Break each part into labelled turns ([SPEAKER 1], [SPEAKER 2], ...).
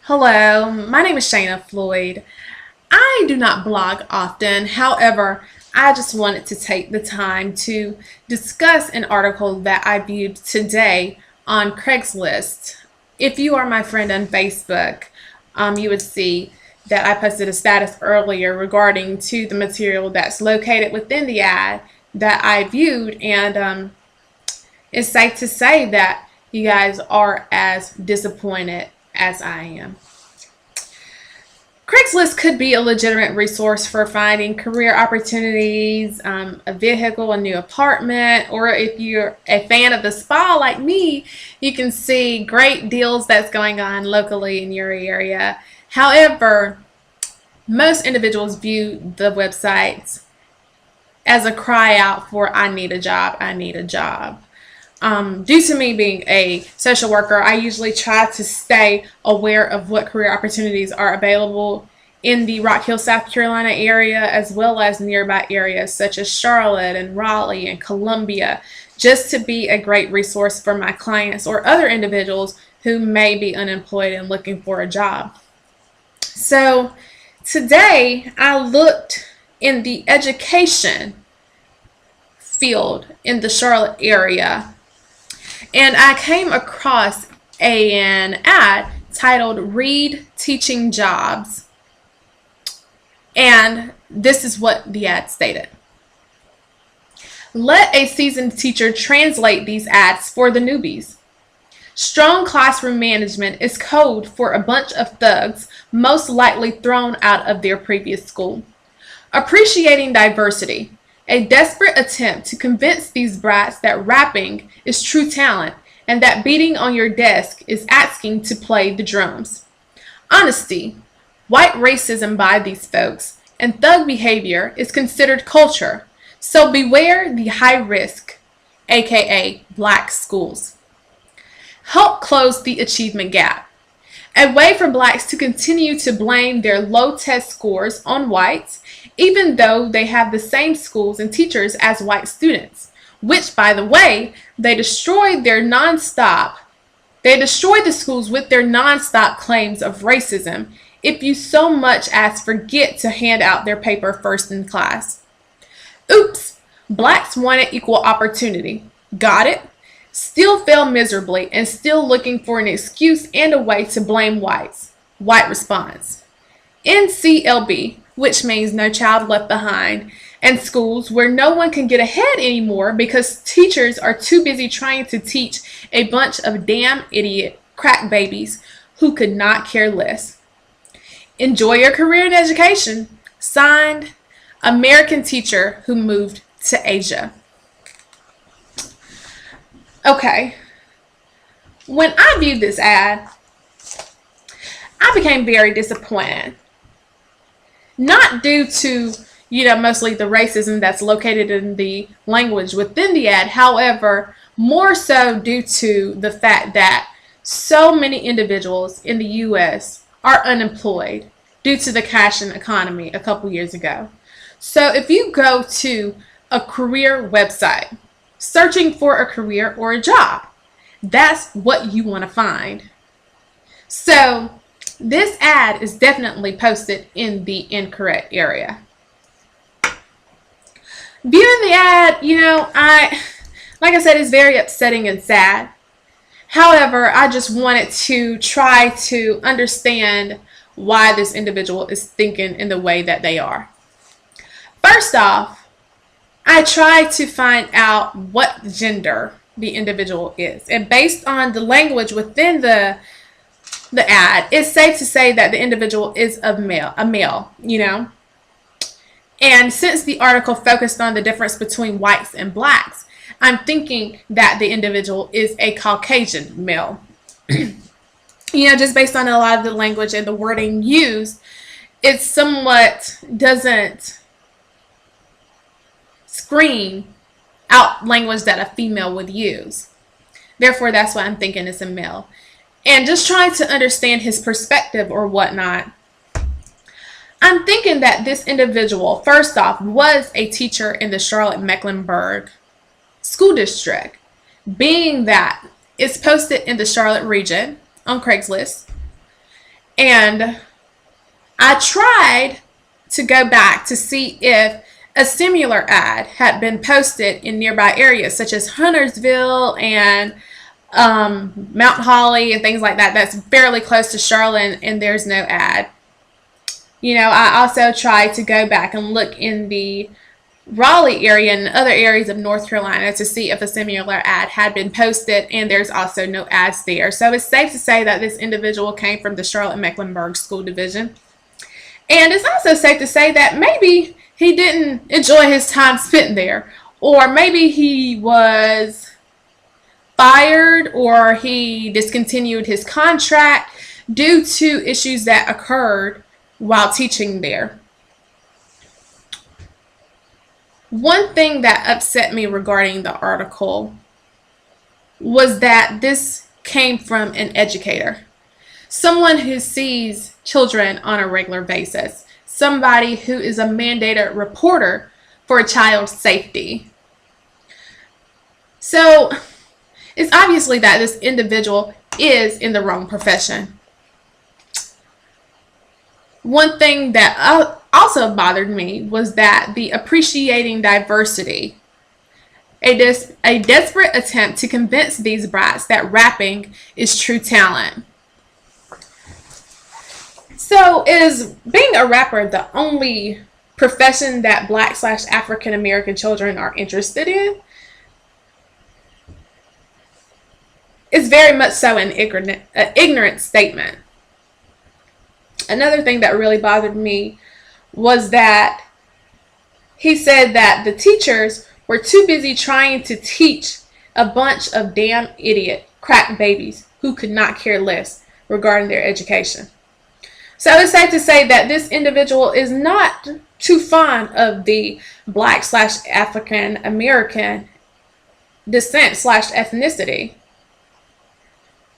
[SPEAKER 1] Hello, my name is Shayna Floyd. I do not blog often. However, I just wanted to take the time to discuss an article that I viewed today on Craigslist. If you are my friend on Facebook, you would see that I posted a status earlier regarding to the material that's located within the ad that I viewed, and it's safe to say that you guys are as disappointed as I am. Craigslist could be a legitimate resource for finding career opportunities, a vehicle, a new apartment, or if you're a fan of the spa like me, you can see great deals that's going on locally in your area. However, most individuals view the websites as a cry out for I need a job, I need a job. Due to me being a social worker, I usually try to stay aware of what career opportunities are available in the Rock Hill, South Carolina area, as well as nearby areas such as Charlotte and Raleigh and Columbia, just to be a great resource for my clients or other individuals who may be unemployed and looking for a job. So today I looked in the education field in the Charlotte area, and I came across an ad titled Reed Teaching Jobs. And this is what the ad stated. Let a seasoned teacher translate these ads for the newbies. Strong classroom management is code for a bunch of thugs most likely thrown out of their previous school. Appreciating diversity. A desperate attempt to convince these brats that rapping is true talent and that beating on your desk is asking to play the drums. Honesty. White racism by these folks and thug behavior is considered culture, so beware the high risk, aka black schools. Help close the achievement gap. A way for blacks to continue to blame their low test scores on whites, even though they have the same schools and teachers as white students, which, by the way, they destroy the schools with their nonstop claims of racism if you so much as forget to hand out their paper first in class. Oops, blacks wanted equal opportunity. Got it? Still fail miserably and still looking for an excuse and a way to blame whites. White response. NCLB, which means No Child Left Behind, and schools where no one can get ahead anymore because teachers are too busy trying to teach a bunch of damn idiot crack babies who could not care less. Enjoy your career in education. Signed, American teacher who moved to Asia. Okay, when I viewed this ad, I became very disappointed. Not due to, mostly the racism that's located in the language within the ad. However, more so due to the fact that so many individuals in the U.S. are unemployed due to the cash-in economy a couple years ago. So if you go to a career website, searching for a career or a job, that's what you want to find. So this ad is definitely posted in the incorrect area. Viewing the ad, like I said, it's very upsetting and sad. However, I just wanted to try to understand why this individual is thinking in the way that they are. First off, I tried to find out what gender the individual is. And based on the language within the ad, it's safe to say that the individual is a male. And since the article focused on the difference between whites and blacks, I'm thinking that the individual is a Caucasian male. Just based on a lot of the language and the wording used, it somewhat doesn't scream out language that a female would use. Therefore, that's why I'm thinking it's a male. And just trying to understand his perspective or whatnot, I'm thinking that this individual, first off, was a teacher in the Charlotte-Mecklenburg school district, being that it's posted in the Charlotte region on Craigslist. And I tried to go back to see if a similar ad had been posted in nearby areas such as Huntersville and Mount Holly and things like that. That's fairly close to Charlotte, and there's no ad. You know, I also tried to go back and look in the Raleigh area and other areas of North Carolina to see if a similar ad had been posted, and there's also no ads there. So it's safe to say that this individual came from the Charlotte-Mecklenburg School Division. And it's also safe to say that maybe he didn't enjoy his time spent there, or maybe he was fired or he discontinued his contract due to issues that occurred while teaching there. One thing that upset me regarding the article was that this came from an educator, someone who sees children on a regular basis, somebody who is a mandated reporter for child safety. So it's obviously that this individual is in the wrong profession. One thing that also bothered me was that the appreciating diversity, a desperate attempt to convince these brats that rapping is true talent. So is being a rapper the only profession that Black/African American children are interested in? It's very much so an ignorant statement. Another thing that really bothered me was that he said that the teachers were too busy trying to teach a bunch of damn idiot crack babies who could not care less regarding their education. So it's safe to say that this individual is not too fond of the Black/African American descent/ethnicity.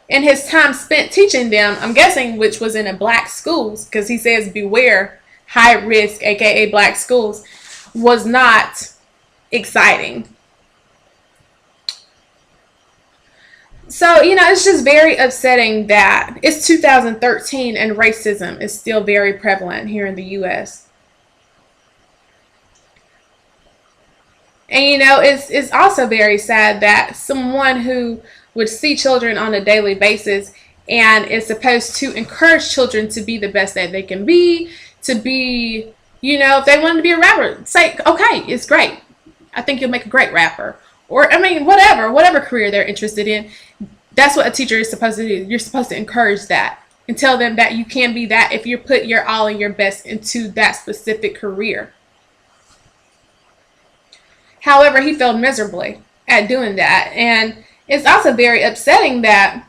[SPEAKER 1] In his time spent teaching them, I'm guessing which was in a black schools, because he says beware high risk, aka black schools, was not exciting. So, you know, it's just very upsetting that it's 2013 and racism is still very prevalent here in the U.S. And, you know, it's also very sad that someone who would see children on a daily basis and is supposed to encourage children to be the best that they can be, to be, you know, if they wanted to be a rapper, say, okay, it's great. I think you'll make a great rapper. Or, I mean, whatever career they're interested in, that's what a teacher is supposed to do. You're supposed to encourage that and tell them that you can be that if you put your all and your best into that specific career. However, he failed miserably at doing that. And it's also very upsetting that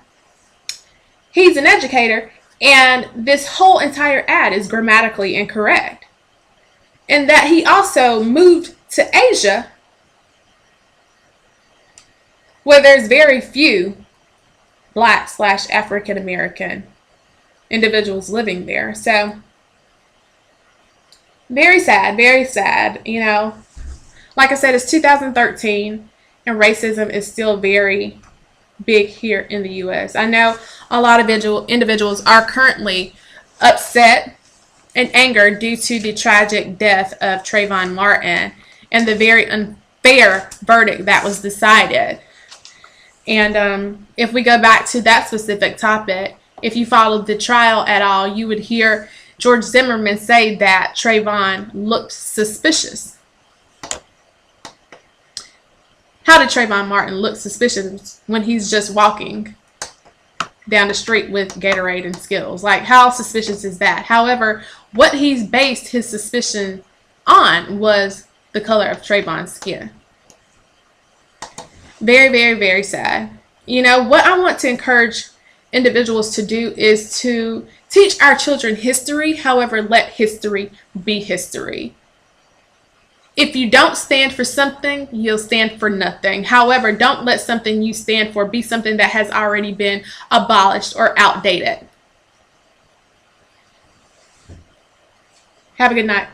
[SPEAKER 1] he's an educator and this whole entire ad is grammatically incorrect. And that he also moved to Asia where there's very few Black/African American individuals living there. So very sad, you know. Like I said, it's 2013 and racism is still very big here in the U.S. I know a lot of individuals are currently upset and angered due to the tragic death of Trayvon Martin and the very unfair verdict that was decided. And if we go back to that specific topic, if you followed the trial at all, you would hear George Zimmerman say that Trayvon looked suspicious. How did Trayvon Martin look suspicious when he's just walking down the street with Gatorade and Skittles? Like, how suspicious is that? However, what he's based his suspicion on was the color of Trayvon's skin. Very, very, very sad. You know, what I want to encourage individuals to do is to teach our children history. However, let history be history. If you don't stand for something, you'll stand for nothing. However, don't let something you stand for be something that has already been abolished or outdated. Have a good night.